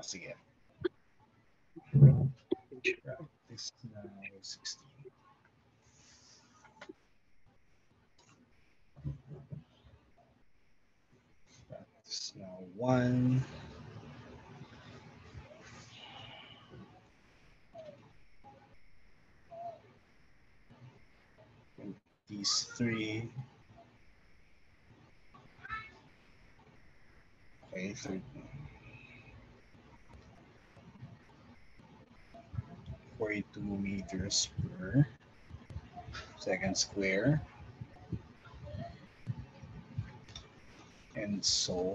sige. Practice now 16. Practice now 1. These 3. Okay, 30. 42 meters per second square. And so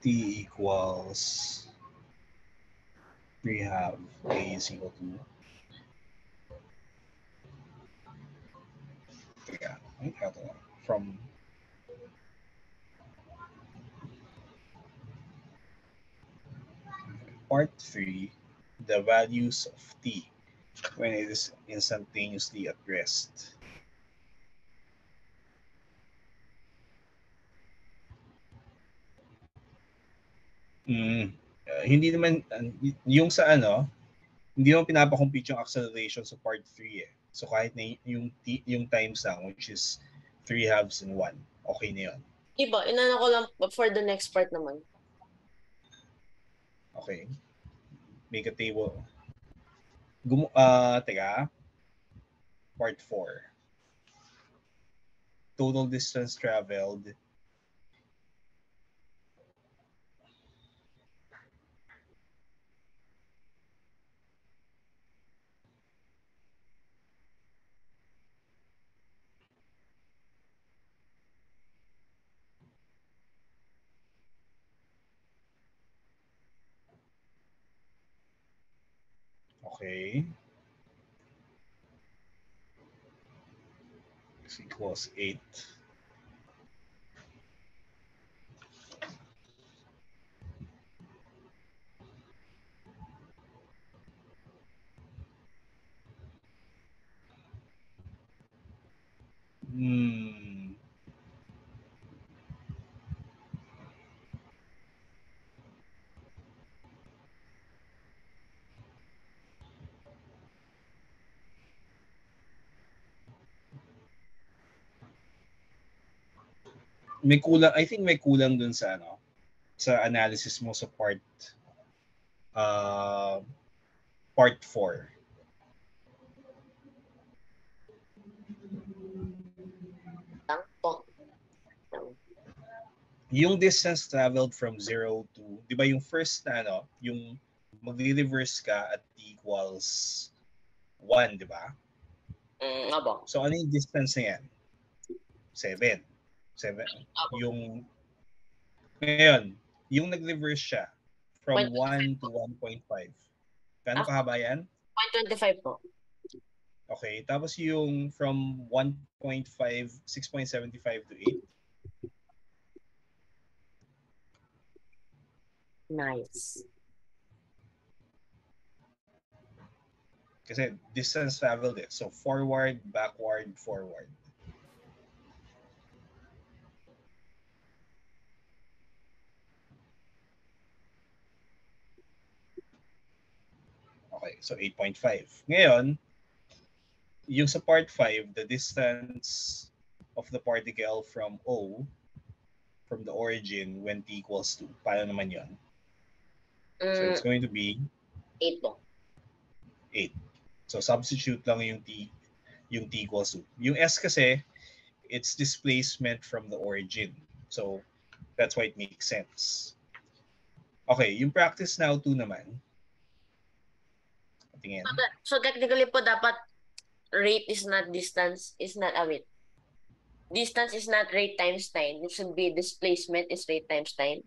T equals 3 half A is equal to from part 3, the values of T when it is instantaneously at rest. Hindi naman, yung sa ano, hindi mo pinapakompute yung acceleration sa part 3 eh. So kahit na yung times lang, which is 3 halves and 1, okay na yun. Diba, inano ko lang for the next part naman. Okay. Make a table. Teka. Part 4. Total distance traveled. Okay. This equals 8. May kulang, I think may kulang dun sa ano, sa analysis mo sa part 4. Yung distance traveled from 0 to, di ba yung first na ano, yung magre-reverse ka at T equals 1, di ba? Abo. So ano yung distance na yan? 7. Yung ngayon, yung nag-reverse siya from 1 to 1.5. Kano kahaba yan? 0.25 po. Okay, tapos yung from 1.5, 6.75 to 8. Nice. Kasi distance traveled eh. So forward, backward, forward. Okay, so 8.5. Ngayon, yung sa part 5, the distance of the particle from O, from the origin, when T equals 2. Paano naman yun? So it's going to be 8 po. 8. So substitute lang yung T equals 2. Yung S kasi, it's displacement from the origin. So that's why it makes sense. Okay, yung practice now 2 naman. Tingin. So technically po dapat rate is not distance, is not wait. Distance is not rate times time. It should be displacement is rate times time.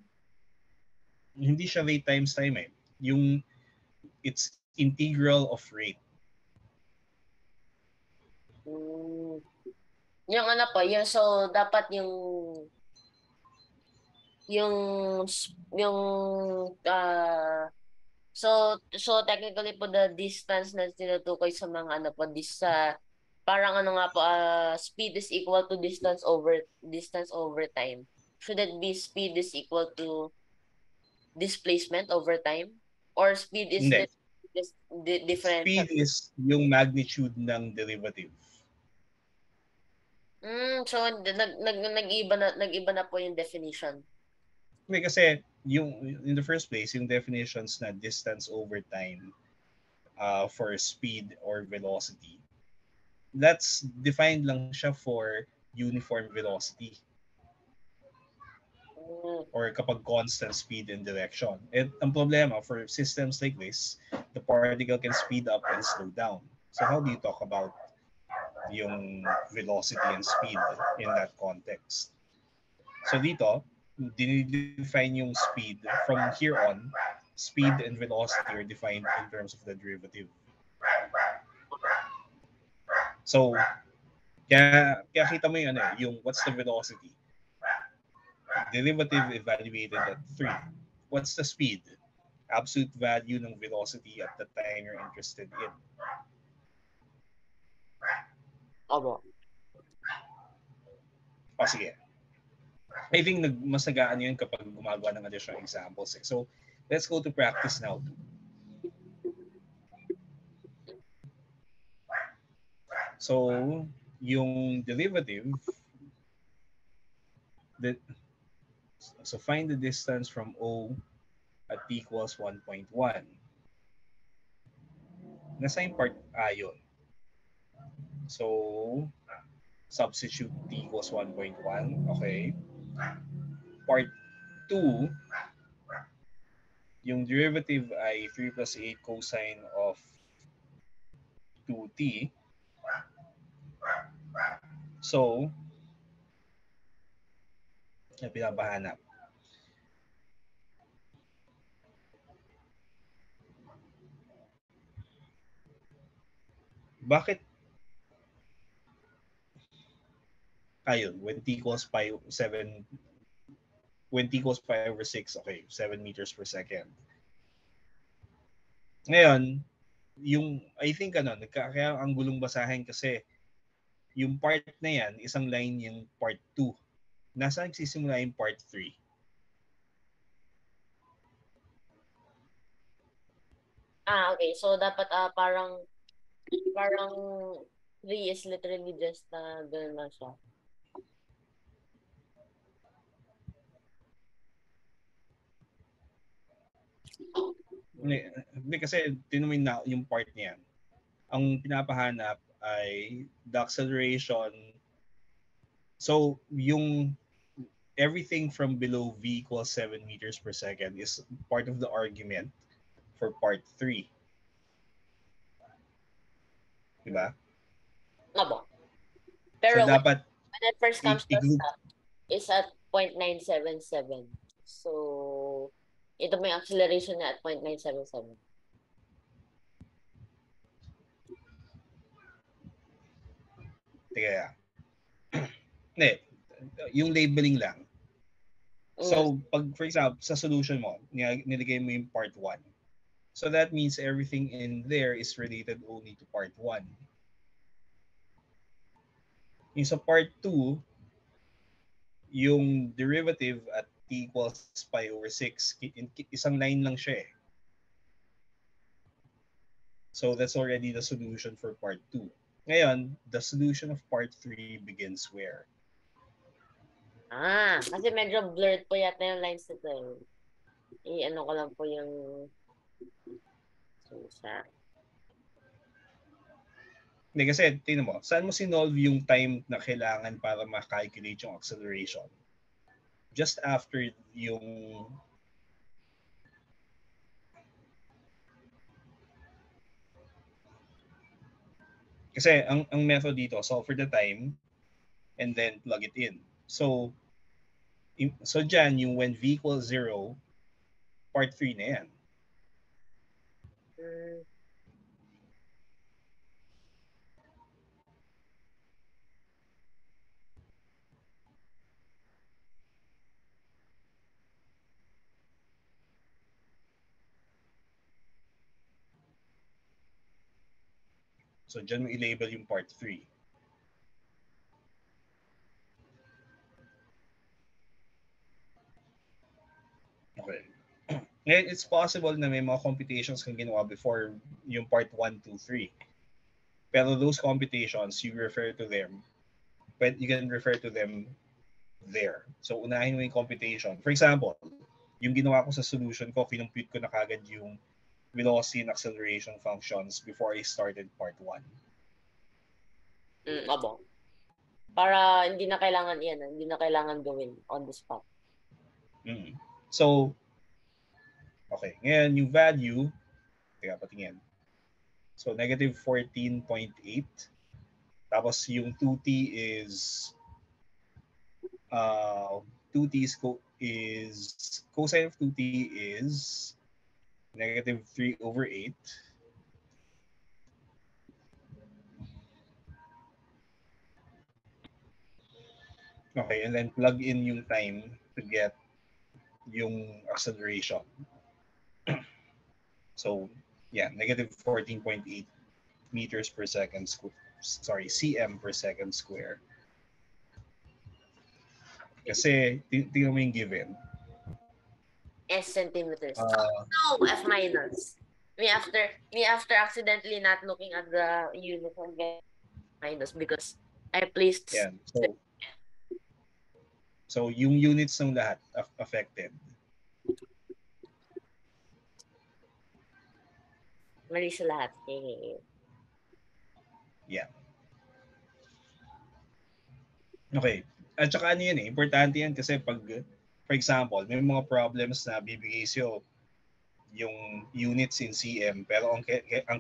Hindi siya rate times time eh. Yung it's integral of rate. Yung ano po, yung so dapat yung so technically po the distance na tinutukoy sa mga ano po parang ano nga po speed is equal to distance over time. Should it be speed is equal to displacement over time? Or speed is Hindi. differential? Speed is yung magnitude ng derivative. So nag-iba na po yung definition. Kasi yung in the first place, yung definitions na distance over time for speed or velocity, that's defined lang siya for uniform velocity or kapag constant speed and direction. And ang problema for systems like this, the particle can speed up and slow down. So how do you talk about yung velocity and speed in that context? So dito, dinidefine yung speed from here on. Speed and velocity are defined in terms of the derivative. So, kaya kita mo yung yung what's the velocity? Derivative evaluated at 3. What's the speed? Absolute value ng velocity at the time you're interested in. Opo. Sige. I think mas nagaan yun kapag gumagawa ng additional examples. So, let's go to practice now. So, yung derivative, so find the distance from O at t equals 1.1. Nasa yung part A yun. So, substitute t equals 1.1. Okay. Part 2, yung derivative ay 3 plus 8 cosine of 2t. So, pinapahanap. Bakit? Ayun, when t equals pi 7, when t equals pi over 6, okay, 7 meters per second. Ngayon, yung, I think, kaya ang gulong basahin kasi, yung part na yan, isang line yung part 2. Nasaan nagsisimula yung part 3? Okay. So, dapat parang 3 is literally just ganun lang siya. Hindi kasi tinumin na yung part niyan. Ang pinapahanap ay the acceleration. So, yung everything from below v equals 7 meters per second is part of the argument for part 3. Diba? Opo. Pero so, dapat when it first comes to stop, is at 0.977. So, ito may acceleration na at 0.977. Kaya, hindi, yung labeling lang. So, pag, for example, sa solution mo, nilagay mo yung part 1. So that means everything in there is related only to part 1. Yung sa part 2, yung derivative at t equals pi over 6, isang line lang siya eh. So that's already the solution for part 2. Ngayon, the solution of part 3 begins where? Kasi medyo blurred po yata yung lines nito. I-ano ko lang po yung Hindi kasi, tingnan mo, saan mo sinolve yung time na kailangan para ma-calculate yung acceleration? Just after yung kasi ang method dito, solve for the time and then plug it in. So dyan, yung when v equals 0, part 3 na yan. So dyan mo i-label yung part 3. Okay. Ngayon, it's possible na may mga computations kang ginawa before yung part 1, 2, 3. Pero those computations, you can refer to them there. So, unahin mo yung computation. For example, yung ginawa ko sa solution ko, kinumpute ko na kagad yung velocity and acceleration functions before I started part 1. Abo. Para hindi na kailangan gawin on the spot. So, okay. Ngayon, yung value, teka, patingin. So, negative 14.8. Tapos, yung 2t is 2t is cosine of 2t is negative 3 over 8. Okay, and then plug in yung time to get yung acceleration. So, yeah, negative 14.8 meters per second cm per second square. Kasi, tingnan mo yung given. S centimeters. No, F minus. Me after accidentally not looking at the unit and get minus because I placed. Yeah. So yung units ng lahat affected. Mali sa lahat. Yeah. Okay. At saka ano yan importante yan kasi pag, for example, may mga problems na bibigay sa'yo yung units in cm pero ang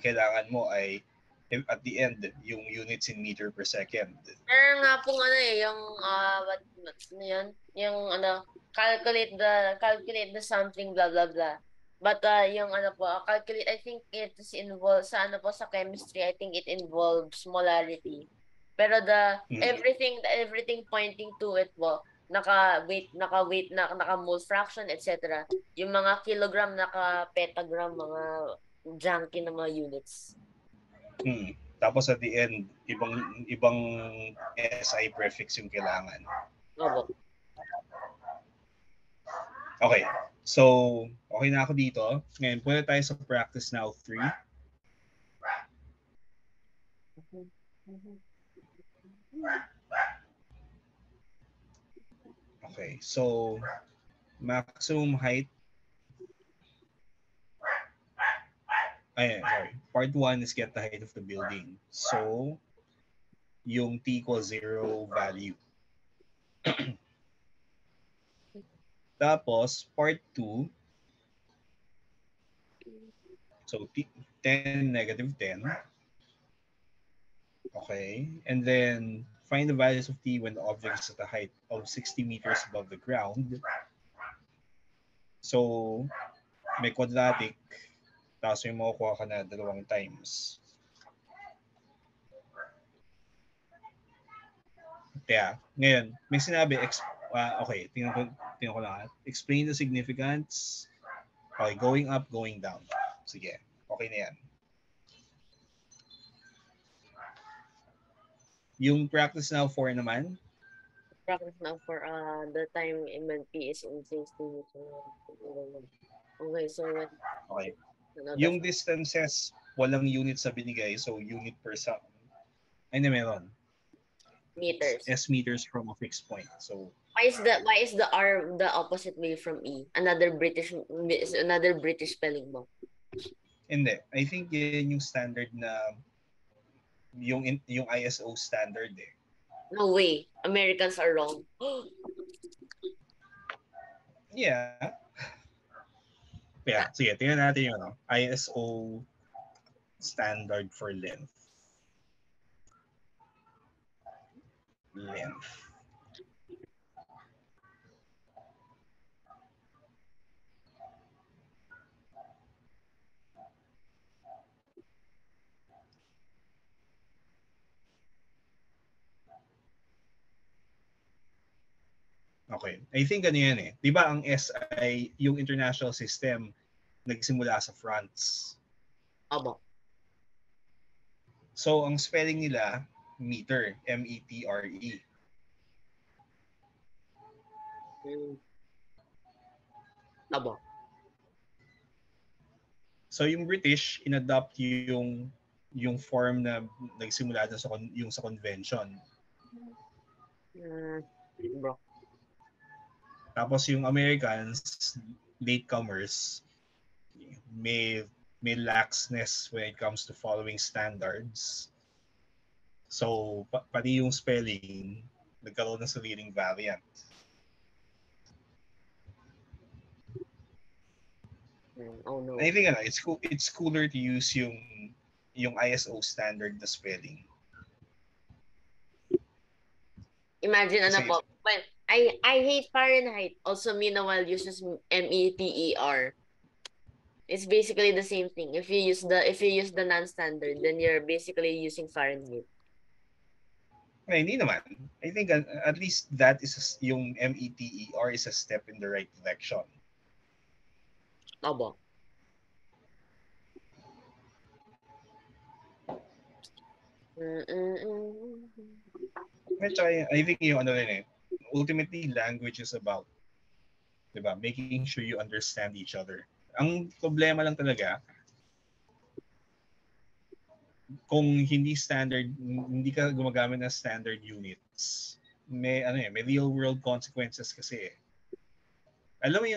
kailangan mo ay at the end yung units in meter per second. Meron nga pong yung what's na yan? Yung calculate the something blah blah blah. But yung calculate, I think it involves sa sa chemistry, I think it involves molarity. Pero everything pointing to it naka-weight, naka-mole fraction, etc. Yung mga kilogram, naka-petagram, mga junky na mga units. Tapos at the end, ibang SI prefix yung kailangan. Opo. Okay. So, okay na ako dito. Ngayon, punta tayo sa practice now 3. Okay. So, maximum height. Sorry. Part 1 is get the height of the building. So, yung t equals 0 value. Tapos, part 2. So, 10, negative 10. Okay. And then, find the values of t when the object is at a height of 60 meters above the ground. So, may quadratic. Tapos may makukuha ka na 2 times. Kaya, ngayon, may sinabi, okay, tingnan ko lang. Explain the significance. Okay, going up, going down. Sige, okay na yan. Yung practice now 4 naman. Practice now for the time MNP is in 60 meters. Okay, so when... Okay. Yung distances, walang unit sa binigay, so unit per ay na meron. Meters. S meters from a fixed point. So why is the R the opposite way from E? Another British spelling mo. Hindi. I think yan yung standard na yung ISO standard eh. No way. Americans are wrong. Yeah. Yeah, sige, tingnan natin yung ISO standard for length. Okay. I think ano yan eh. Di ba ang SI, yung international system, nagsimula sa France? Abo. So, ang spelling nila, meter. M-E-T-R-E. Abo. So yung British inadopt yung form na nagsimula na yung sa convention. Bro. Tapos yung Americans, latecomers, may laxness when it comes to following standards. So pati yung spelling nagkaroon ng sariling variant. Oh no. I think it's cooler to use yung ISO standard na spelling. Imagine Kasi, po. Well, I hate Fahrenheit. Also, Minimal uses METER. It's basically the same thing. If you use the non-standard, then you're basically using Fahrenheit. hindi naman. I think at least that is yung METER is a step in the right direction. Obo. I think yung ultimately language is about, diba, making sure you understand each other. Ang problema lang talaga, kung hindi ka gumagamit ng standard units, may real world consequences kasi. Alam mo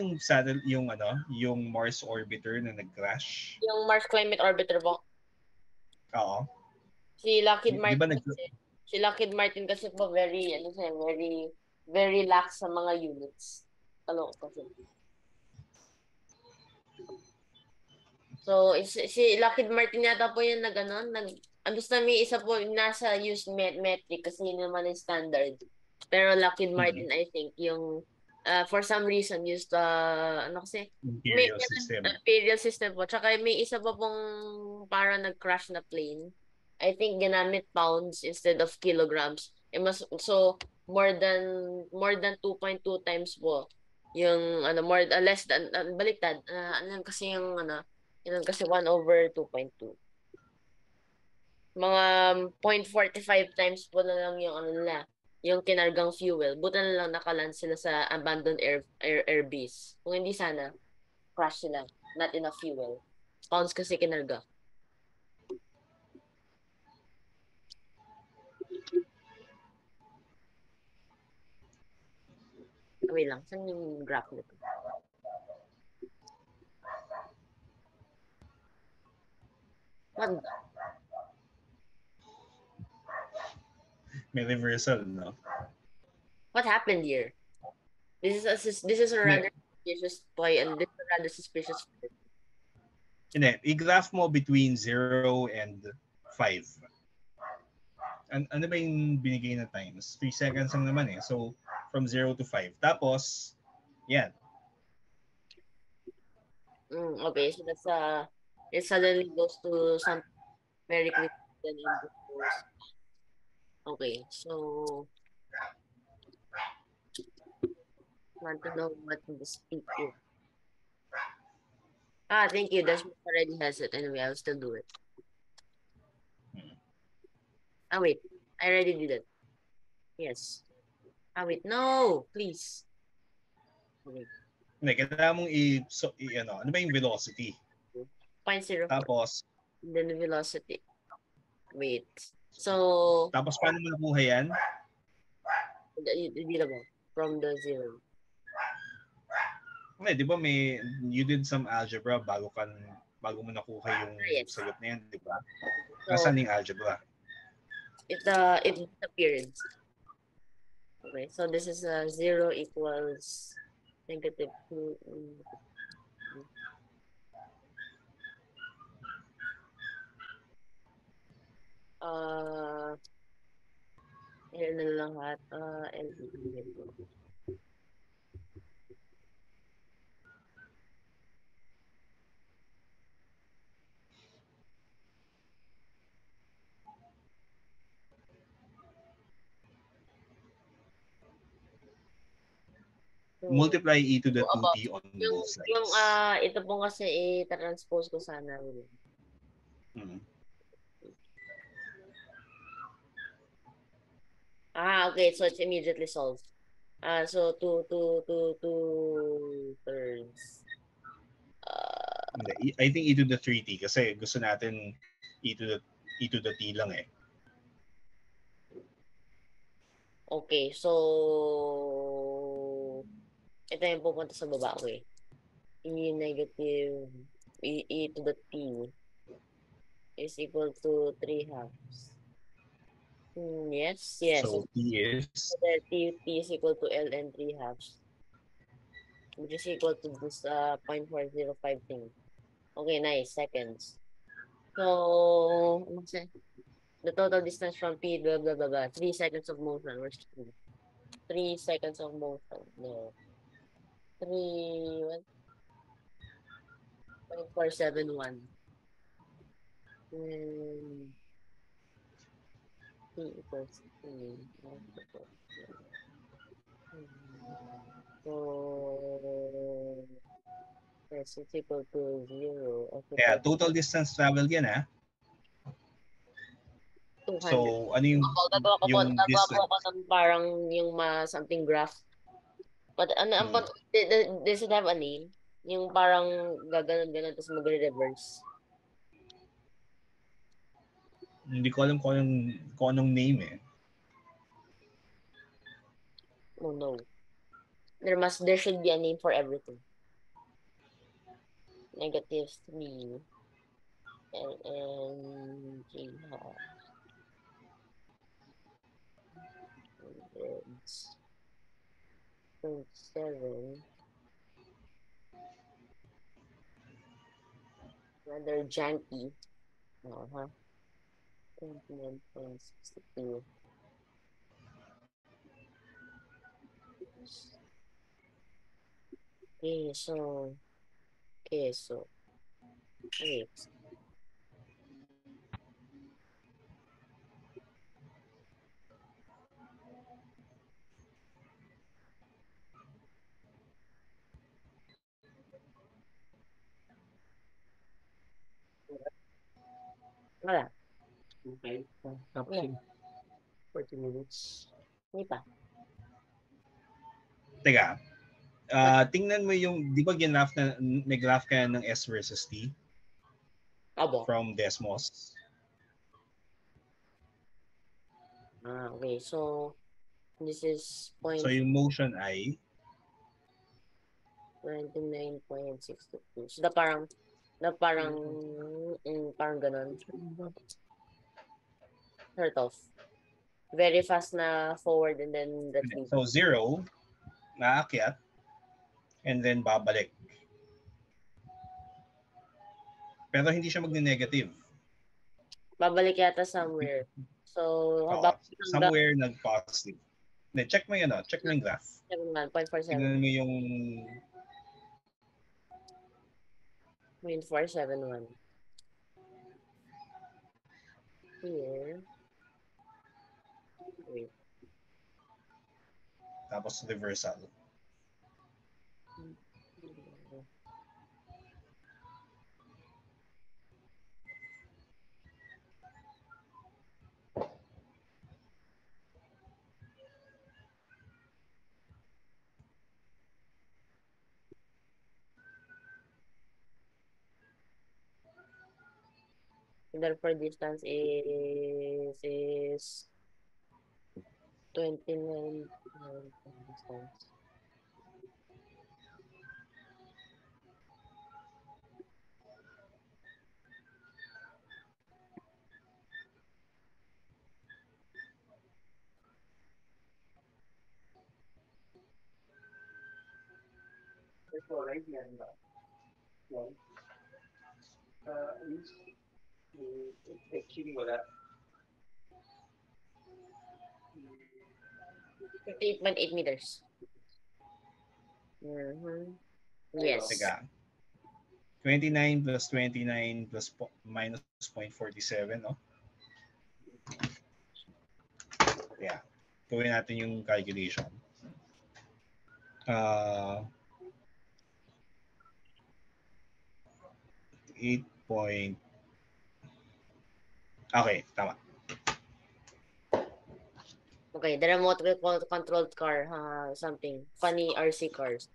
yung Mars orbiter na nag-crash? Yung Mars Climate Orbiter po. Oo. Si Lockheed Martin Di ba si Lockheed Martin kasi po very very lax sa mga units. Kasi. So, si Lockheed Martin yata po yung basta may isa po nasa used metric kasi yun naman yung standard. Pero Lockheed Martin, I think, yung for some reason used imperial system. Imperial system po. Tsaka may isa pa pong para nag-crash na plane. I think ginamit pounds instead of kilograms. So more than 2.2 times po yung less than baliktad. Kasi yung yun kasi 1/2.2. Mga 0.45 times po na lang yung nila, yung kinargang fuel. Buta na lang nakaland sila sa abandoned air base. Kung hindi sana, crash sila. Not enough fuel. Pounds kasi kinarga. Wait lang, saan yung graph nito? What? May reversal, no? What happened here? This is a rather suspicious toy and this is a rather suspicious toy. Hindi, i-graph mo between 0 and 5. Ano ba yung binigay na times? 3 seconds lang naman eh. So, from 0 to 5. Tapos, yan. Okay, so that's it suddenly goes to something very quick then it goes. Okay, so want to know what the speed is. Thank you. Dash already has it. Anyway, I'll still do it. Wait. I already did it. Yes. Wait. No, please. Okay. Hindi, kailangan mong ano ba yung velocity? 0.04. Tapos, then the velocity. Wait. So, tapos paano mo nakuha yan? from the 0. Di ba you did some algebra bago mo nakuha yung sagot na yan, di ba? Nasaan yung algebra? It disappeared. Okay, so this is 0 equals -2. Yan na lang lahat. Multiply e to the 2t on both sides. Yung ito po kasi i-transpose ko sana. Okay, so it's immediately solved. So 2 2/3. Hindi, I think e to the 3t kasi gusto natin e to the t lang eh. Okay, so ito yung pupunta sa baba. Okay. E negative e to the t is equal to 3 halves. Yes. So t is So that t is equal to ln 3 halves, which is equal to this 0.405 thing. Okay, nice. Seconds. So, ano kasi? The total distance from P, blah, blah, blah, blah. 3 seconds of motion. Where's 3? 3 seconds of motion. No. 3, what? 0.471. And P equals 3. So, yes, it's equal to 0. kaya total distance travel yan ah. 200. So ano yung Gagawa distance? ko ng parang yung something graph. But ano, Hmm. does it have a name? Yung parang gaganon-ganon tapos magre-reverse. Hindi ko alam kung anong name eh. Oh no. There should be a name for everything. Negative 3 and G hundreds 0.7 rather janky. Uh-huh. 29.62. Queso. Queso. Wait. Wala. Okay. Tapos Yeah. yun, 40 minutes. Hindi pa. Teka, tingnan mo yung, di ba nag-graph ka ng S versus T Abo. from Desmos? Okay. So, this is So yung motion ay 29.62. So, parang ganun. Sort of. Very fast na forward and then retreat. so 0, naakyat, and then babalik. Pero hindi siya magne-negative. Babalik yata somewhere. So, Somewhere nag-positive. Check mo yun, check mo yung graph. 0.47. Tingnan mo yung 0.471. Here. Wait. tapos reversal. Therefore, distance is 29 distance. Ito, right yan ba? Yan. Actually, wala. 58.8 meters. Yes. Teka. 29 plus 29 plus minus 0.47, no? Yeah. Gawin natin yung calculation. 8 point... Okay, tama. Okay, the remote controlled car, something. Funny RC cars.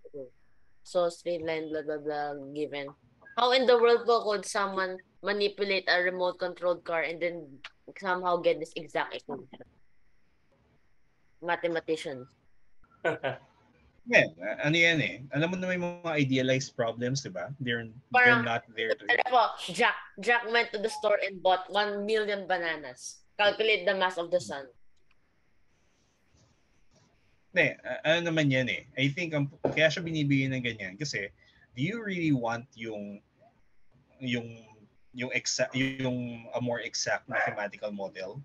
So, straight line, blah, blah, blah, given. How in the world po could someone manipulate a remote controlled car and then somehow get this exact equation? Mathematicians. Yeah, ano yan eh. Alam mo na may mga idealized problems, di ba? They're Parang, not there to... ano po, Jack went to the store and bought 1 million bananas. Calculate the mass of the sun. Hindi, ano naman yan eh. I think, kaya siya binibigyan ng ganyan. Kasi, do you really want yung exact, yung a more exact mathematical model?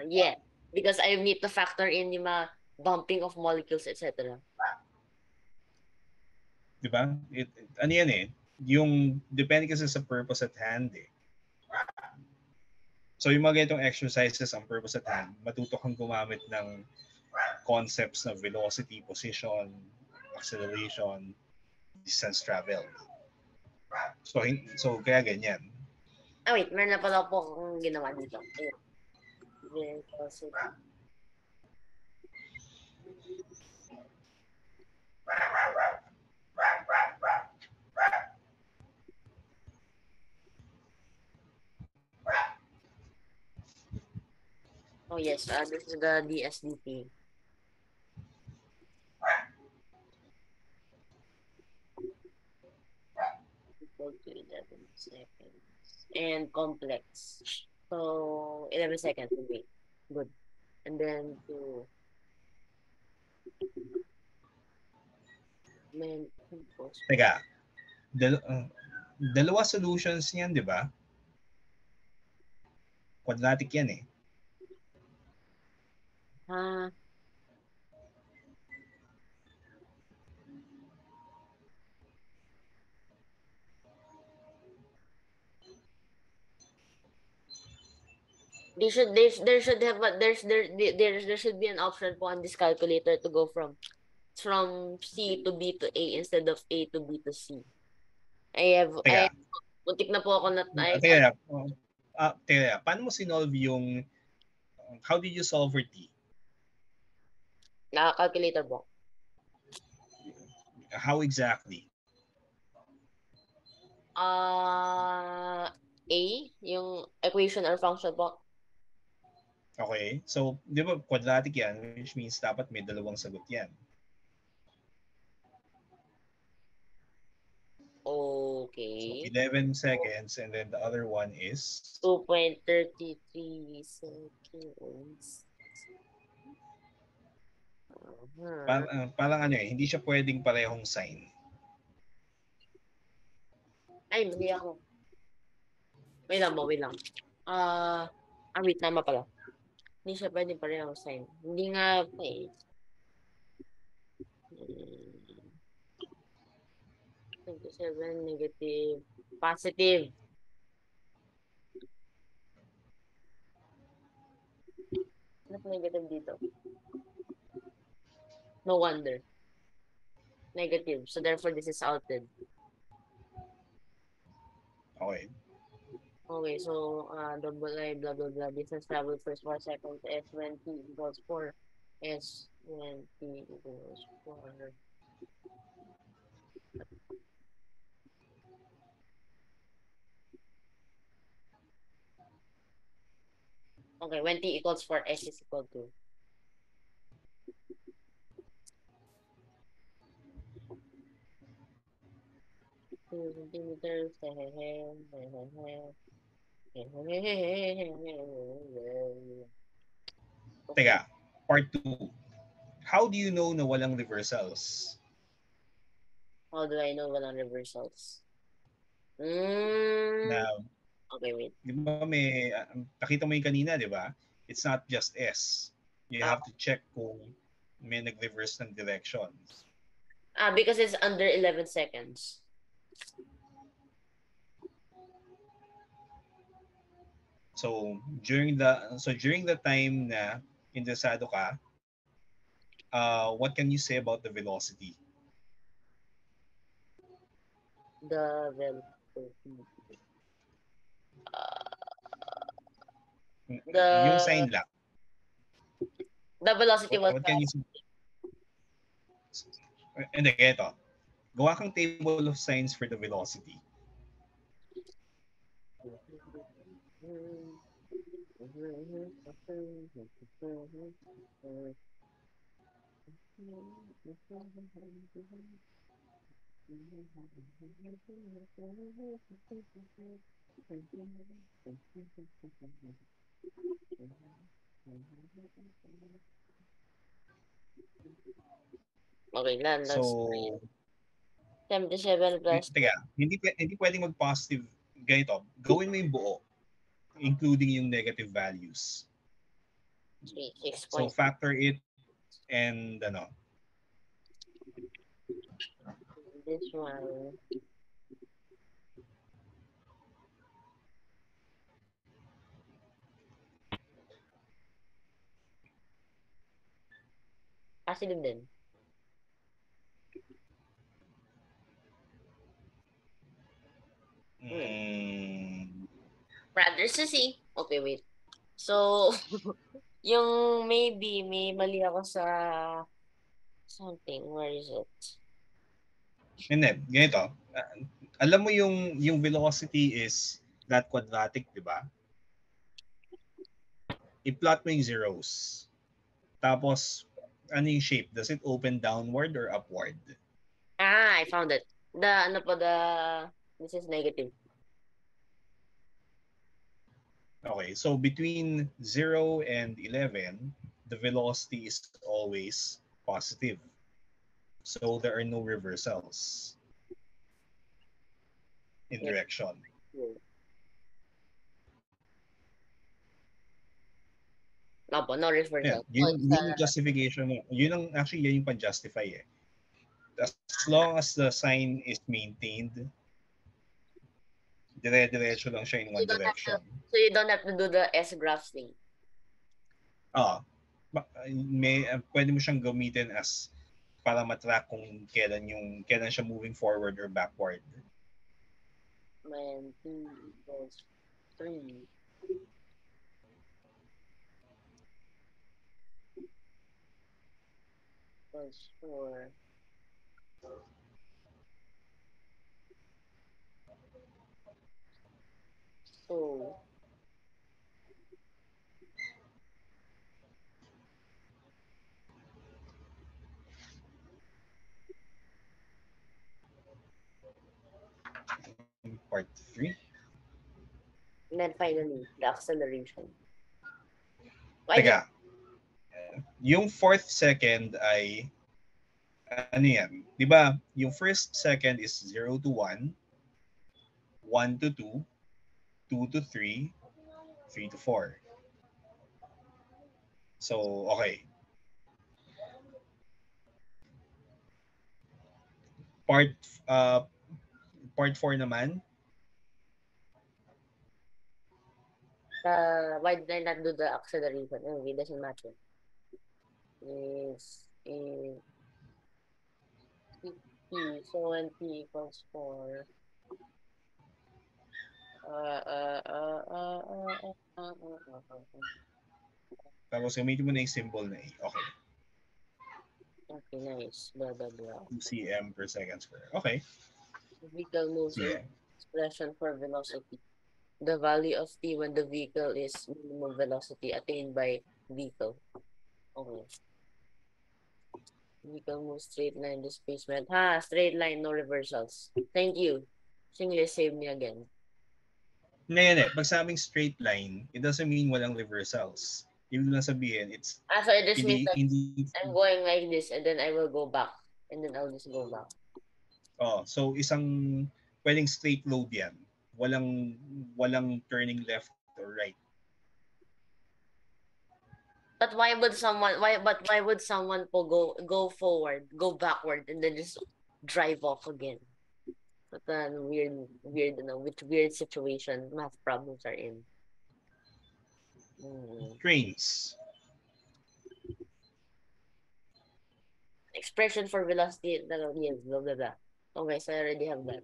Yeah. Because I need to factor in yung mga bumping of molecules, etc. Di ba? Ano yan eh. Yung, depende kasi sa purpose at hand eh. So yung mga ganitong exercises, ang purpose at hand, matuto kang gumamit ng concepts na velocity, position, acceleration, distance travel. So kaya ganyan. Wait, meron na pala po akong ginawa dito. Ayun. Velocity. Oh yes, this is the DSDT. Equal to 11 seconds. And complex. So, 11 seconds. Wait. Good. And then to... Teka, dalawa solutions niyan, di ba? Quadratic yan eh. There should have there should be an option po on this calculator to go from C to B to A instead of A to B to C. Teka. Muntik na po ako Teka, paano mo sinolve yung how did you solve for T? Calculator po. How exactly? A, yung equation or function po. Okay. So, di ba quadratic yan, which means dapat may dalawang sagot yan. Okay. So, 11 seconds and then the other one is? 2.33 seconds. Parang ano eh, hindi siya pwedeng parehong sign. Ay, mali ako. Wait lang. Wait, tama pala. Hindi siya pwedeng parehong sign. Hindi nga pa eh. 27, negative, positive. Ano negative dito? No wonder. Negative. So therefore, this is outed. Okay. Okay, so double I, blah, blah, blah. Distance traveled first 4 seconds S when T equals 4. S when T equals 4. Okay, when T equals 4, S is equal to. Centimeters. Teka, part 2. How do you know na walang reversals? How do I know walang reversals? Na, okay, wait. Di ba may, nakita mo yung kanina, di ba? It's not just S. You have to check kung may nag-reverse ng directions. Because it's under 11 seconds. So during the time na interesado ka, what can you say about the velocity? The velocity. Yung sign lang. The velocity was what can you say? And again, ito. Gawa kang table of signs for the velocity. Okay, lang. That's So, 77 plus teka, hindi pwedeng mag-positive. Ganito, gawin mo yung buo, including yung negative values. 3, 6 So, points. factor it and This one. Positive din. Brother Susie. Okay, wait. So, yung maybe may mali ako sa something. Where is it? Hindi, ganito. Alam mo yung velocity is that quadratic, di ba? I-plot mo yung zeros. Tapos, ano yung shape? Does it open downward or upward? Ah, I found it. This is negative. Okay, so between 0 and 11, the velocity is always positive. So there are no reversals in Yep. direction. No reversal. Yeah, yun yung justification mo. Yun ang, actually, yan yung pan-justify eh. As long as the sign is maintained, dire-diretso lang siya in one direction. So you don't have to do the S-graph thing. Pwede mo siyang gamitin as para matrack kung kailan siya moving forward or backward. 2 equals 3. Equals 4. So, Part 3. and then finally, the acceleration. Teka. Yung fourth second ay ano yan? 'Di ba? Yung first second is 0 to 1, 1 to 2, 2 to 3, 3 to 4. So, okay. Part uh part 4 naman. Why did I not do the acceleration? Anyway, it doesn't matter. Is T. So when T equals 4. Tapos gamitin mo na yung symbol na A. Okay. Okay, nice. Blah, blah, blah. 2 cm per second square. Okay. The vehicle moves Yeah. in expression for velocity. The value of T when the vehicle is minimum velocity attained by vehicle. Okay. Vehicle moves straight line displacement. Straight line, no reversals. Thank you. Single save me again. Ngayon pag sabing straight line, it doesn't mean walang reversals. Ibig lang sabihin, it's So it just means that hindi I'm going like this and then I will go back. And then I'll just go back. so isang pwedeng straight load yan. Walang turning left or right. But why would someone go forward, go backward, and then just drive off again? What a which weird situation math problems are in. Trains. Expression for velocity, yes, blah, blah, blah. Okay, so I already have that.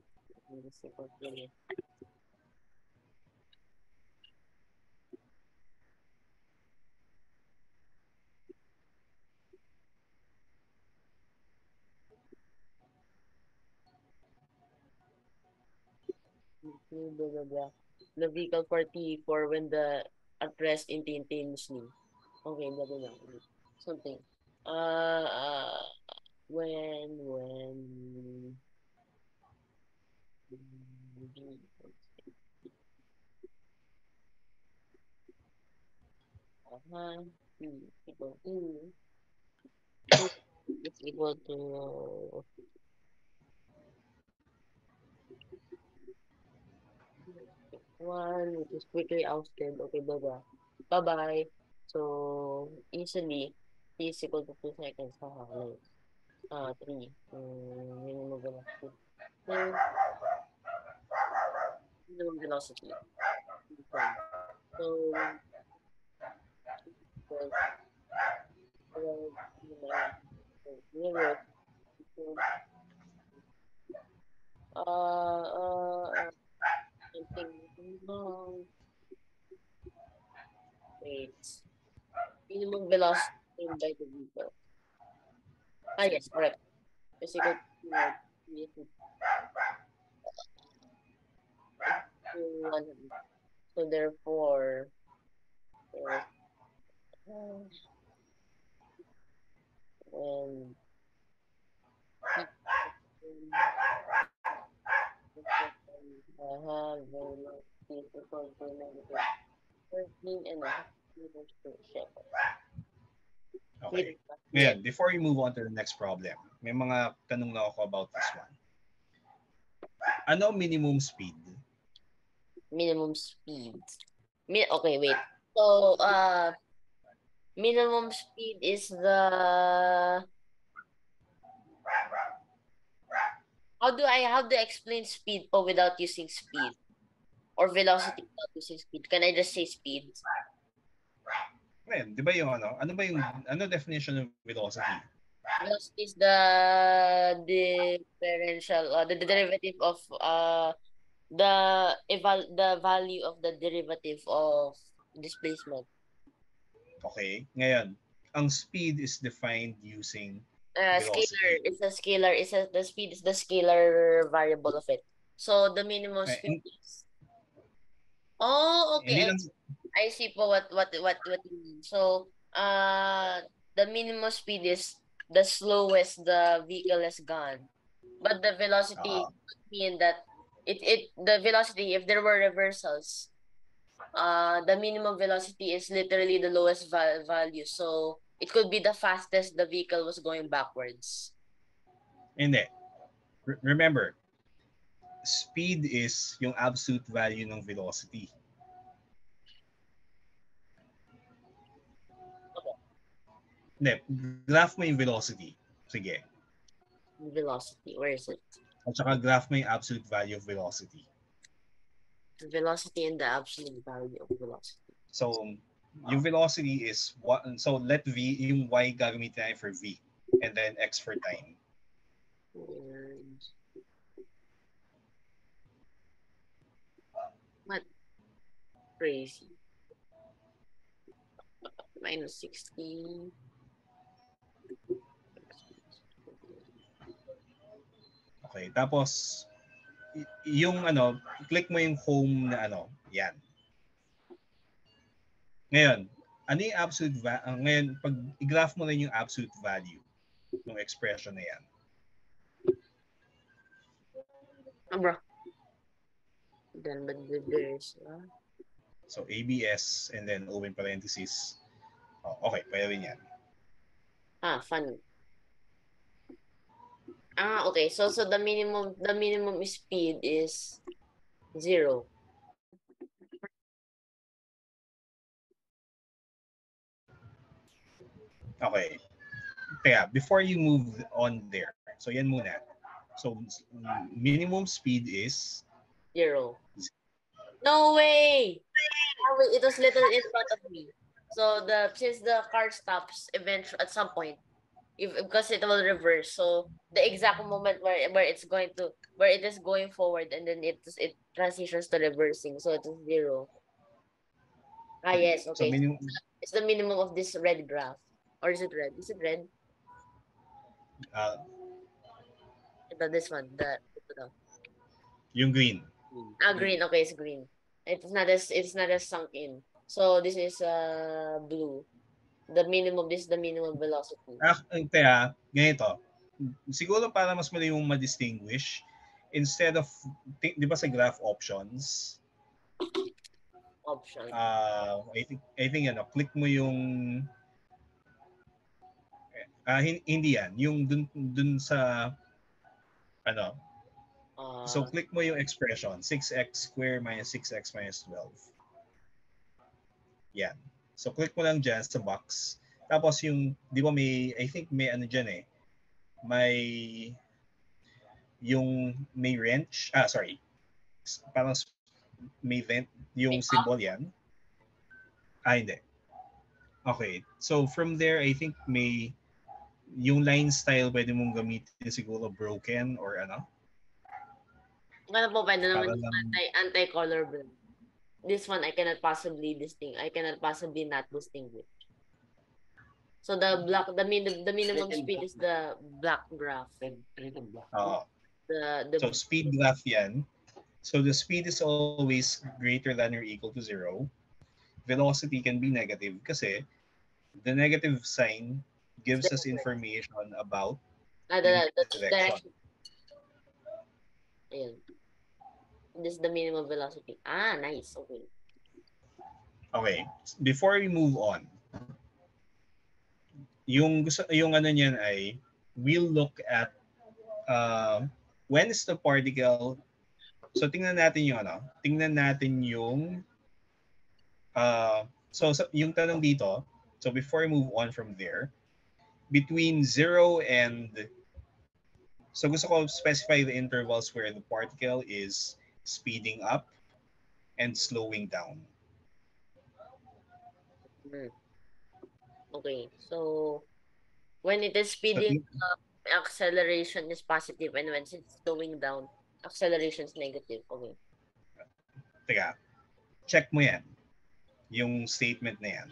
blah, blah, blah. The vehicle for T4 when the at rest instantaneously. Okay, blah, blah, blah. Something. Uh, uh, when uh-huh, equal to it's equal to one, which is quickly ousted. Okay, blah blah. Bye bye. So easily t is equal to 2 seconds. Like three. Minimum velocity. Minimum velocity. Okay. So well, well, mirror. Something. No, wait. Minimum velocity by the vehicle. Ah, yes, correct. Is equal to 100. So therefore, there's, when have velocity equal to negative 13.5 meters per second. Okay. Yeah. Ngayon, before you move on to the next problem, may mga tanong na ako about this one. Ano minimum speed? Minimum speed. Okay, wait. So, minimum speed is the how do I explain speed po without using speed or velocity without using speed? Can I just say speed? Ngayon, di ba yung ano definition ng velocity? Velocity is the differential, the derivative of the value of the derivative of displacement. Okay. Ngayon, ang speed is defined using Scalar velocity. is a scalar the speed is the scalar variable of it. So the minimum speed is Hindi okay. lang, I see po what you mean. So the minimum speed is the slowest the vehicle has gone. But the velocity mean that the velocity, if there were reversals, the minimum velocity is literally the lowest value. So it could be the fastest the vehicle was going backwards. hindi. Remember, speed is yung absolute value ng velocity. Hindi, graph mo yung velocity. Sige. Velocity, where is it? At saka graph mo yung absolute value of velocity. Velocity and the absolute value of velocity. So, yung velocity is, so let V, yung Y gagamitin natin for V. And then X for time. What? Crazy. Minus 60. Okay, tapos yung click mo yung home na yan. Ngayon, ano yung absolute ngayon, pag i-graph mo lang yung absolute value ng expression na yan. Bro. Then, but there's, So, ABS and then open parenthesis. Okay, pwede rin yan. Funny. Okay. So the minimum speed is 0. Okay. Kaya, before you move on there, so yan muna. So, minimum speed is 0. No way! Oh, wait, it was literally in front of me. So since the car stops eventually at some point, because it will reverse. So the exact moment where it is going forward and then it transitions to reversing. So it is 0. Yes, okay. So it's the minimum of this red graph. Or is it red? Is it red? This one, yung green. Green. Okay, it's green. It's not as sunk in. So this is blue. The minimum, this is the minimum velocity. Kaya, ganito. Siguro para mas mali yung ma-distinguish, instead of, di ba sa graph options, Option. I think click mo yung, hindi yan, yung dun sa, so click mo yung expression, 6x squared minus 6x minus 12. Yan. So click mo lang dyan sa box. Tapos yung, di ba may, I think may ano dyan eh, may, yung may wrench, sorry, parang may vent, yung symbol yan. Hindi. Okay. So from there, I think may, yung line style pwede mong gamitin siguro broken or ano. Ano po, pwede naman Para yung lang- anti-color blend. This one, I cannot possibly not distinguish. So the minimum speed is the black graph. Oo. The So speed graph yan. So the speed is always greater than or equal to 0. Velocity can be negative kasi the negative sign gives us information about the direction. direction. Ayan. This is the minimum velocity. Nice. Okay. Okay. Before we move on, yung ano niyan ay we'll look at when is the particle. So tingnan natin yung so yung tanong dito, so before we move on from there, between 0 and, so gusto ko specify the intervals where the particle is speeding up and slowing down. Okay. So when it is speeding up, acceleration is positive, and when it's slowing down, acceleration is negative. Okay. Teka, check mo yan. Yung statement na yan.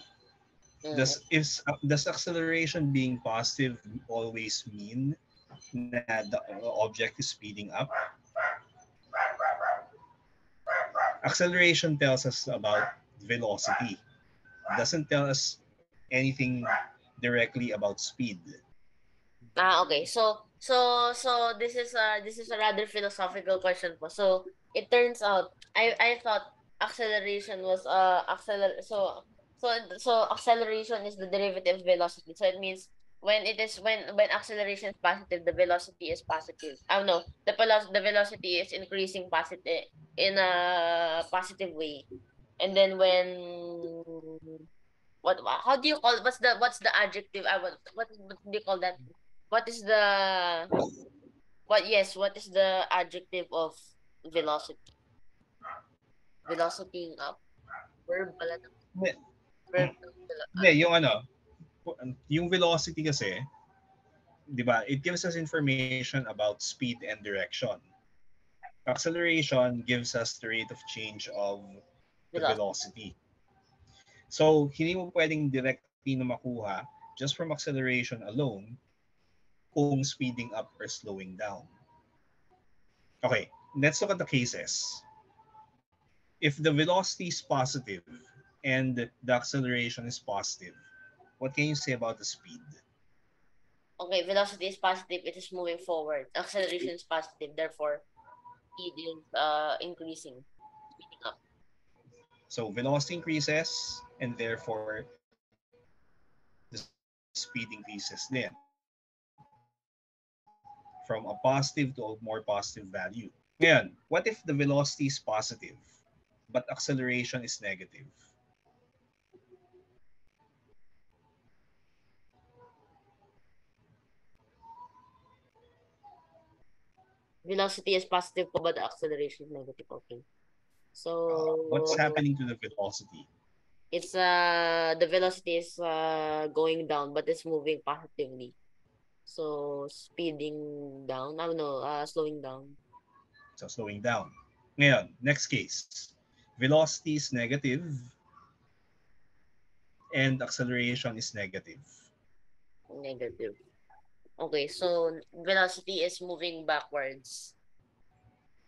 Does acceleration being positive always mean that the object is speeding up? Acceleration tells us about velocity. Doesn't tell us anything directly about speed. Okay. So this is a rather philosophical question po. So it turns out I thought acceleration was so acceleration is the derivative of velocity. So it means when acceleration is positive, the velocity is positive. No, the velocity is increasing positive in a positive way. And then when how do you call, what's the adjective? What do you call that? What is the what is the adjective of velocity? Velocity up. Verb pala. Verb. Hindi, yung velocity kasi, di ba, it gives us information about speed and direction. Acceleration gives us the rate of change of the velocity. So, hindi mo pwedeng directly na makuha just from acceleration alone kung speeding up or slowing down. Okay, let's look at the cases. If the velocity is positive and the acceleration is positive, what can you say about the speed? Okay, velocity is positive, it is moving forward. Acceleration is positive, therefore speed is increasing, speeding up. So velocity increases and therefore the speed increases then from a positive to a more positive value. Ngayon, what if the velocity is positive but acceleration is negative? Velocity is positive but the acceleration is negative. Okay. So what's happening to the velocity? It's the velocity is going down but it's moving positively. So speeding down. I don't know, slowing down. So slowing down. Ngayon, next case. Velocity is negative and acceleration is negative. Negative. Okay, so velocity is moving backwards.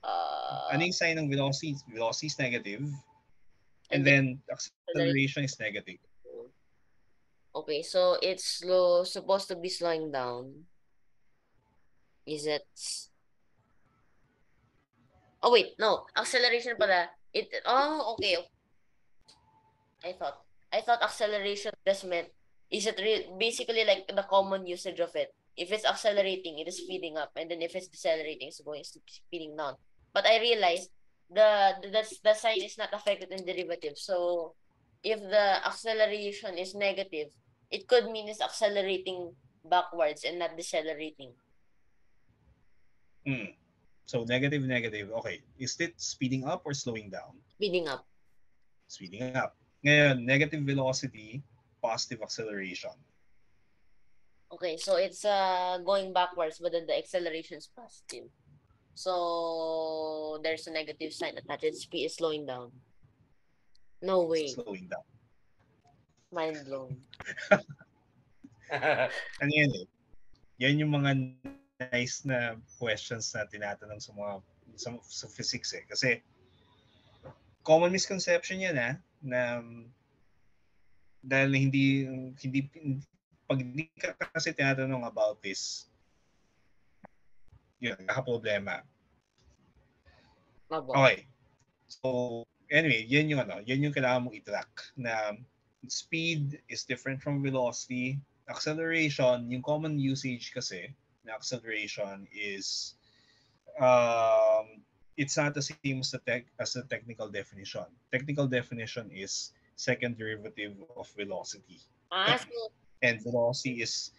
Ano yung sign ng velocity? Velocity is negative. And And then acceleration is negative. okay, so it's supposed to be slowing down. Is it? Oh wait, no. Acceleration pala. Okay. I thought acceleration just meant is it basically like the common usage of it. If it's accelerating, it is speeding up, and then if it's decelerating, it's going speeding down. But I realized the sign is not affected in derivative. So if the acceleration is negative, it could mean it's accelerating backwards and not decelerating. So negative, negative. Okay. Is it speeding up or slowing down? Speeding up. Speeding up. Ngayon, negative velocity, positive acceleration. Okay, so it's going backwards, but then the acceleration is positive. So there's a negative sign attached. Speed is slowing down. No way. Slowing down. Mind blown. Ano yan eh? Yan yung mga nice na questions na tinatanong sa physics eh. Kasi common misconception yan na dahil hindi pag hindi ka kasi tinatanong about this, yun, nakaproblema. Okay. So, anyway, yan yung kailangan mong i-track na speed is different from velocity. Acceleration, yung common usage kasi na acceleration is it's not the same as the technical definition. Technical definition is second derivative of velocity. And velocity is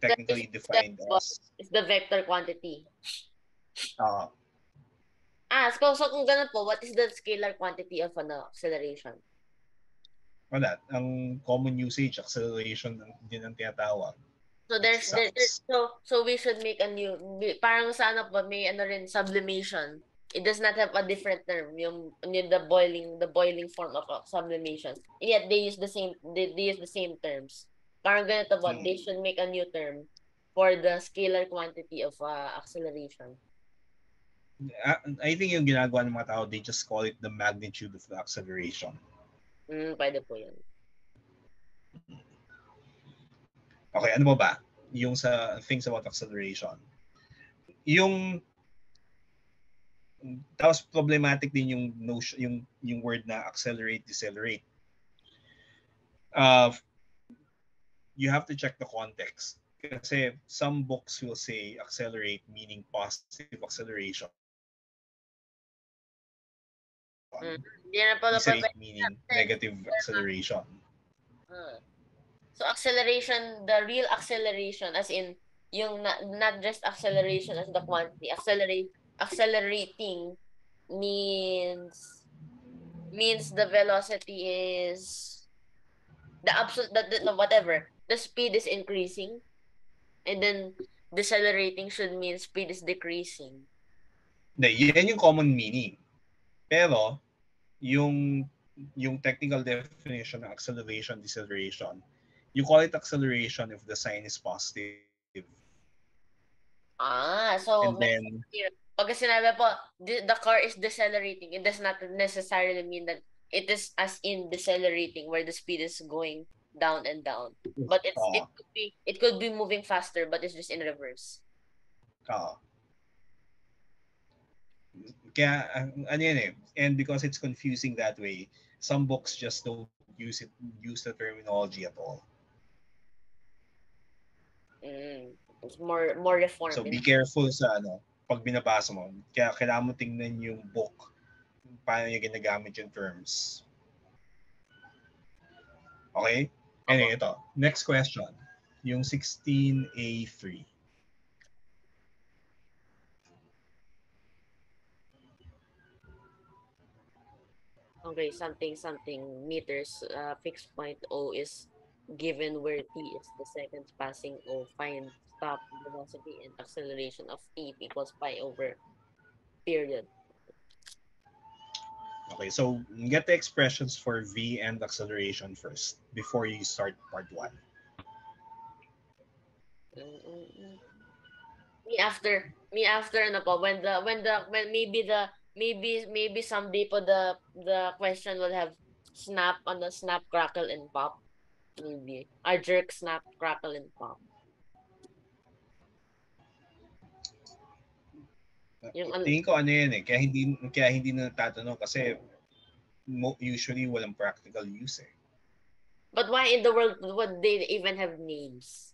technically defined as it's the vector quantity. So kung ganun po, what is the scalar quantity of acceleration? Wala. Ang common usage, acceleration din ang tinatawag. So we should make a new, parang sana po may rin sublimation. It does not have a different term, yung the boiling form of sublimation. And yet they use the same terms. Parang ganito po, they should make a new term for the scalar quantity of acceleration. I think yung ginagawa ng mga tao, they just call it the magnitude of the acceleration. Pwede po yan. Okay, ano ba? Yung sa things about acceleration. Tapos problematic din yung notion, yung word na accelerate, decelerate. You have to check the context. Kasi some books will say accelerate meaning positive acceleration. Decelerate meaning negative acceleration. So acceleration, the real acceleration as in yung not just acceleration as the quantity, accelerating means the velocity is the absolute whatever, the speed is increasing, and then decelerating should mean speed is decreasing. Yan yung common meaning. Pero yung technical definition ng acceleration, deceleration, you call it acceleration if the sign is positive. So and then pag sinabi po the car is decelerating, it does not necessarily mean that it is as in decelerating where the speed is going down and down, but it could be moving faster, but it's just in reverse. Kaya ano yan eh, and because it's confusing that way, some books just don't use the terminology at all. It's more reformed. So be careful sa pag binabasa mo. Kaya kailangan mo tingnan yung book paano niya ginagamit yung terms. Okay? Anyway, ito. Next question. Yung 16A3. Okay, something meters, fixed point O is given where t is the seconds passing O. Find stop velocity and acceleration of t equals pi over period. Okay, so get the expressions for v and acceleration first before you start part 1. Me after ano po when maybe someday po the question will have snap on the snap crackle and pop maybe or jerk snap crackle and pop yung Tingin ko ano yan eh. Kaya hindi na natatanong kasi usually walang practical use eh. but why in the world would they even have names?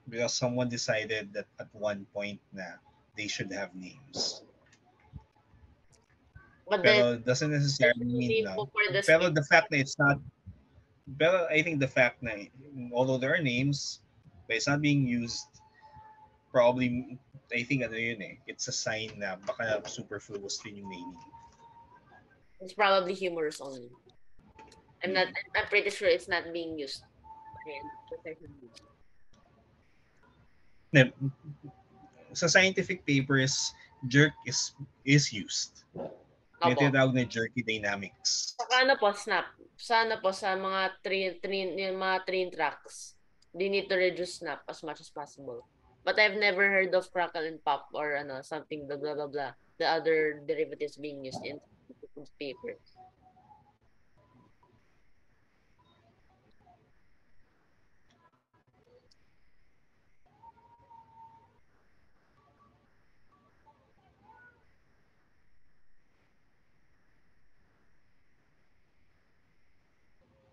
Because someone decided that at one point na they should have names. But then Pero doesn't necessarily mean name na. po for the Pero space. the fact na it's not, pero I think the fact na although there are names, but it's not being used, probably, I think ano yun eh, it's a sign na baka superfluous din yung naming. It's probably humorous only. I'm pretty sure it's not being used. Na- Sa scientific papers, jerk is used. May Opo. tinatawag na jerky dynamics. Saka ano po, snap. Sana po sa mga yung mga train tracks, they need to reduce snap as much as possible. But I've never heard of crackle and pop or ano, something blah blah blah blah. The other derivatives being used in papers.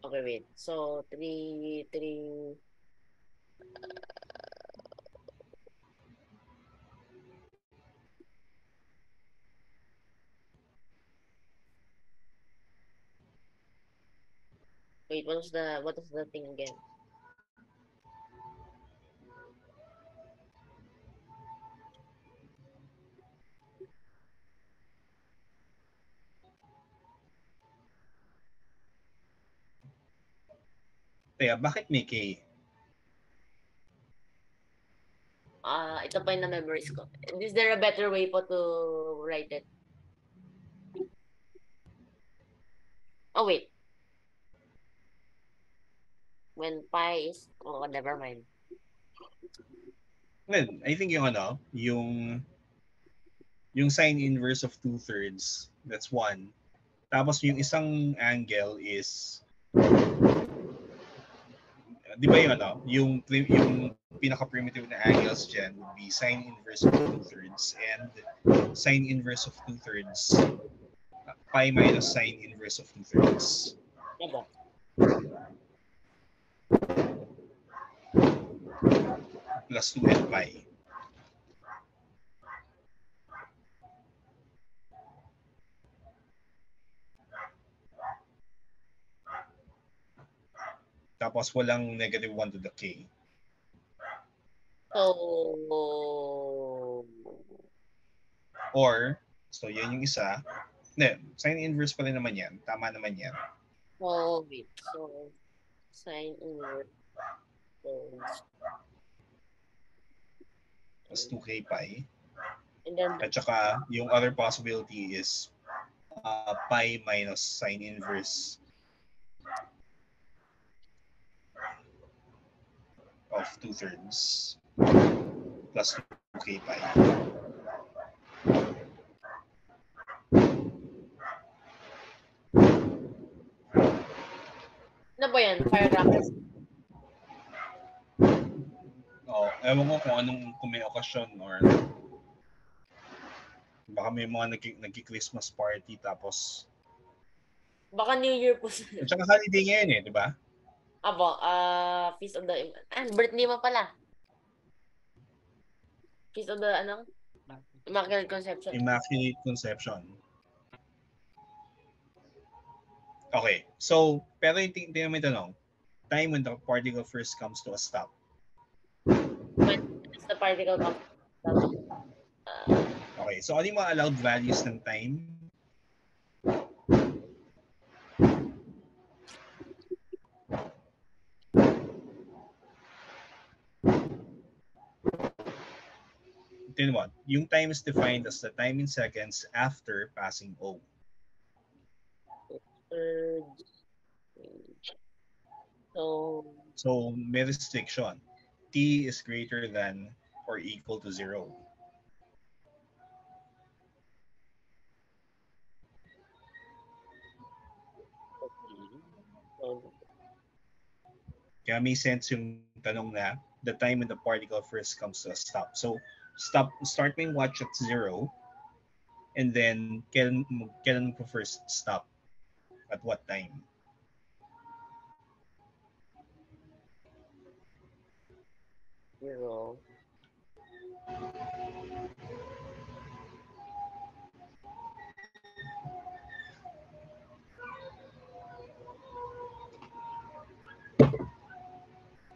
Okay, wait. So, three. Wait, what was the thing again? Kaya bakit may K? Ito pa yung na-memories ko. Is there a better way po to write it? Oh, wait. When pi is... Oh, never mind. Well, I think yung sine inverse of 2/3, that's 1. Tapos yung isang angle is, di ba yung pinaka-primitive na angles dyan would be sine inverse of 2/3 and sine inverse of 2/3, pi minus sine inverse of 2/3. Diba? Plus 2n pi. Tapos walang -1 to the k. So... So yan yung isa. Hindi, sine inverse pa rin naman yan. Tama naman yan. Oh, wait. So, sine inverse. So, Plus 2k pi. and then, At saka, yung other possibility is pi minus sine inverse of 2/3 plus 2k pi. ano ba yan? Firecrackers? Ewan ko kung may okasyon or baka may mga nagki-Christmas party tapos Baka New Year po. at saka holiday ngayon eh, di ba? Abo, Feast of the... birthday mo pala. Feast of the, Immaculate Conception. Immaculate Conception. Okay, so, pero yung may tanong, time when the particle first comes to a stop. When is the particle comes Okay, so ano yung mga allowed values ng time? Then what? Yung time is defined as the time in seconds after passing O. So, So may restriction. T is greater than or equal to 0. Kaya may sense yung tanong na the time when the particle first comes to a stop. So start mo yung watch at 0, and then kailan mo first stop? At what time? Zero.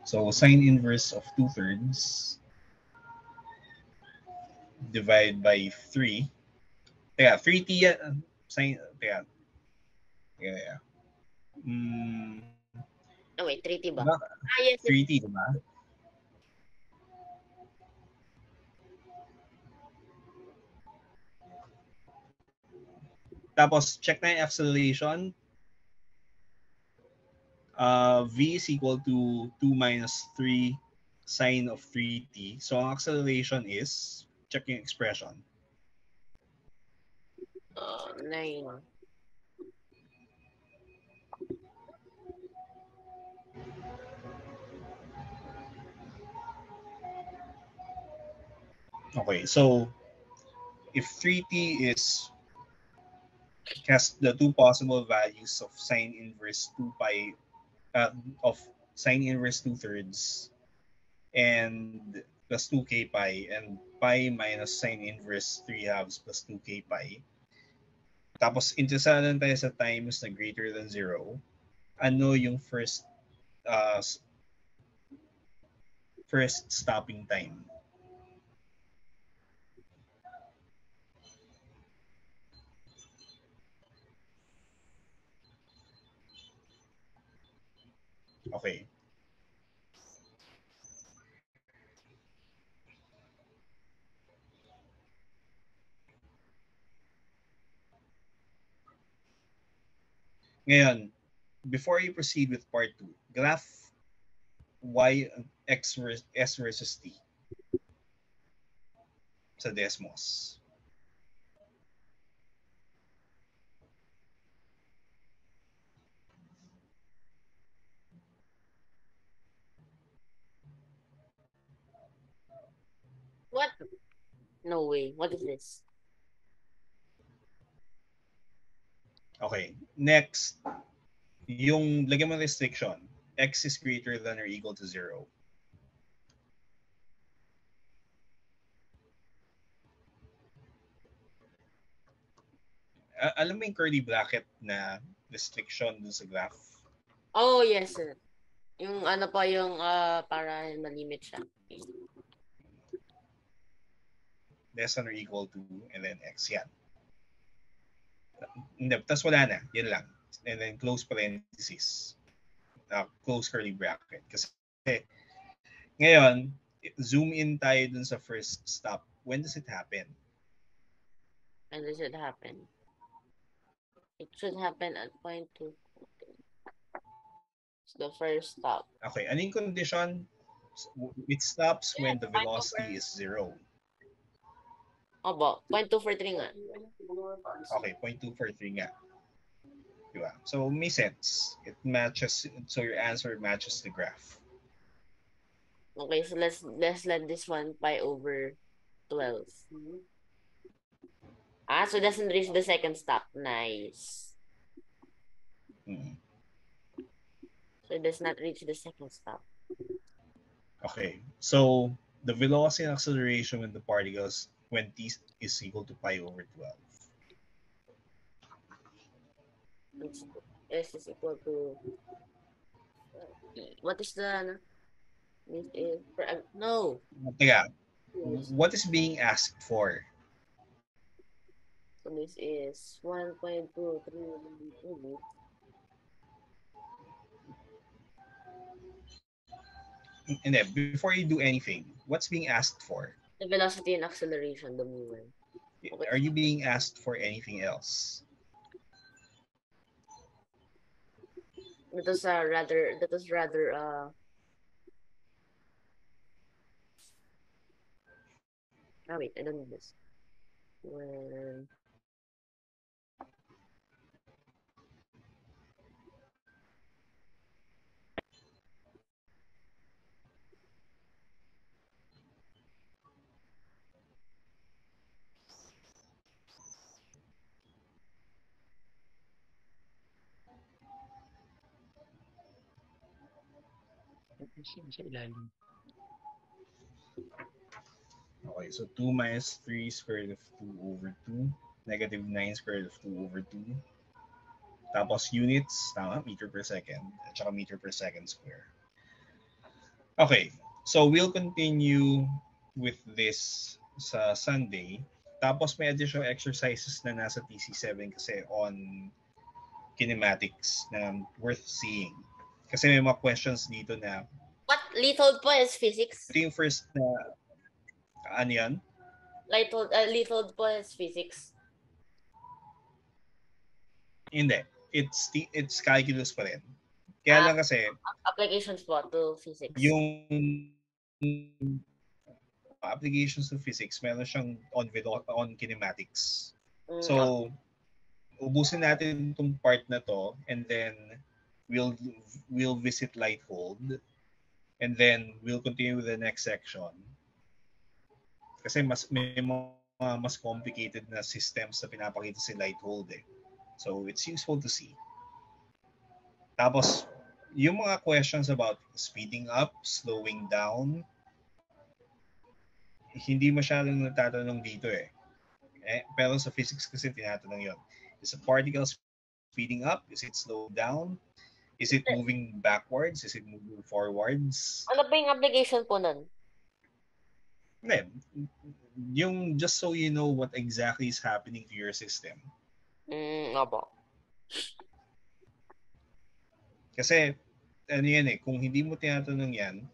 So sine inverse of 2/3 divide by 3. Teka, 3t sine, teka. Yeah. Oh, wait, 3T ba? Diba? Yes. 3t, diba? Tapos, check na yung acceleration. V is equal to 2 minus 3 sine of 3t. So, ang acceleration is, check yung expression. 9. Okay, so if 3t has the two possible values of sine inverse 2 pi of sine inverse 2/3 and plus 2k pi, and pi minus sine inverse 3/2 plus 2k pi. Tapos interesalan tayo sa times na greater than 0. Ano yung first stopping time? Okay. Ngayon, before you proceed with part 2, graph y x versus s versus t sa Desmos. What? No way. What is this? Okay. Next, yung lagyan mo restriction. X is greater than or equal to 0. Alam mo yung curly bracket na restriction dun sa graph? Oh, yes, sir. Yung ano pa yung para malimit siya. Less than or equal to, and then x. Yan. Hindi, tas wala na. Yan lang. And then close parenthesis. Close curly bracket. Kasi ngayon, zoom in tayo dun sa first stop. When does it happen? When does it happen? It should happen at point 2. It's the first stop. Okay, ano yung condition? It stops when the velocity is 0. Opo, 0.243 nga. Okay, 0.243 nga. Diba? So, may sense. It matches, so your answer matches the graph. Okay, so let's let this one pi over 12. So it doesn't reach the second stop. Nice. Mm. So it does not reach the second stop. Okay, so the velocity and acceleration when the particles, when t is equal to pi over 12. S is equal to what is the this is no. Teka, what is being asked for? So this is 1.23. And then, before you do anything, what's being asked for? The velocity and acceleration, the movement. Okay. Are you being asked for anything else? That was rather Wait, I don't need this. When Sa ilalim. Okay, so 2 minus 3 square root of 2 over 2. Negative 9 square root of 2 over 2. Tapos units, tama, meter per second. At saka meter per second square. Okay, so we'll continue with this sa Sunday. Tapos may additional exercises na nasa TC7 kasi on kinematics na worth seeing. Kasi may mga questions dito na what little po is physics? ito yung first na ano yan? Little po is physics. Hindi. It's calculus pa rin. Kaya lang kasi Applications po to physics. yung applications to physics, meron siyang on kinematics. So, ubusin natin itong part na to and then we'll visit Lighthold and then we'll continue with the next section. Kasi may mga mas complicated na systems na pinapakita si Lighthold eh. So, it's useful to see. Tapos, yung mga questions about speeding up, slowing down, hindi masyadong natatanong dito eh. Pero sa physics kasi tinatanong yon. Is a particle speeding up? Is it slowing down? Is it moving backwards? Is it moving forwards? Ano ba yung application po nun? Hindi. Yung just so you know what exactly is happening to your system. Opo. Kasi, ano yan eh, kung hindi mo tinatanong yan,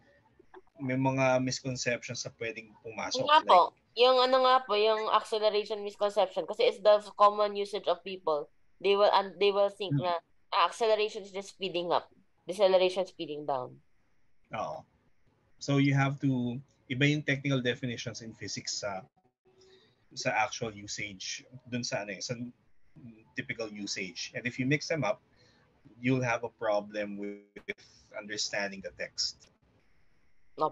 may mga misconceptions na pwedeng pumasok. Yung nga po, yung ano nga po, yung acceleration misconception, kasi it's the common usage of people. They will think na acceleration is just speeding up, deceleration speeding down. Oo. So you have to, iba yung technical definitions in physics sa actual usage, dun sa ano sa typical usage. And if you mix them up, you'll have a problem with understanding the text.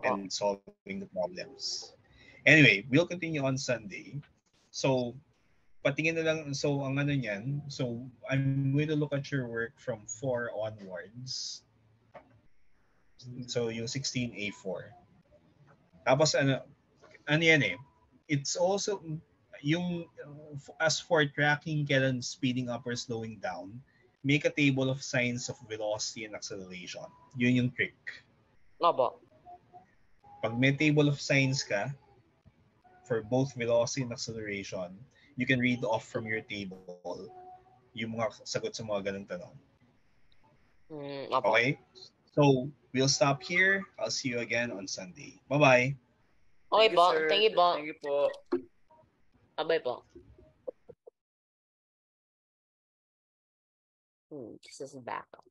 And solving the problems. Anyway, we'll continue on Sunday. So, patingin na lang, so ang ano niyan, so I'm going to look at your work from 4 onwards. So, yung 16A4. Tapos ano yan eh, it's also, yung, as for tracking kailan speeding up or slowing down, make a table of signs of velocity and acceleration. Yun yung trick. Opo. Pag may table of signs ka, for both velocity and acceleration, you can read off from your table yung mga sagot sa mga ganung tanong. Okay? So, we'll stop here. I'll see you again on Sunday. Bye-bye. Okay po. Thank you po. Thank you po. Bye-bye po. This is backup.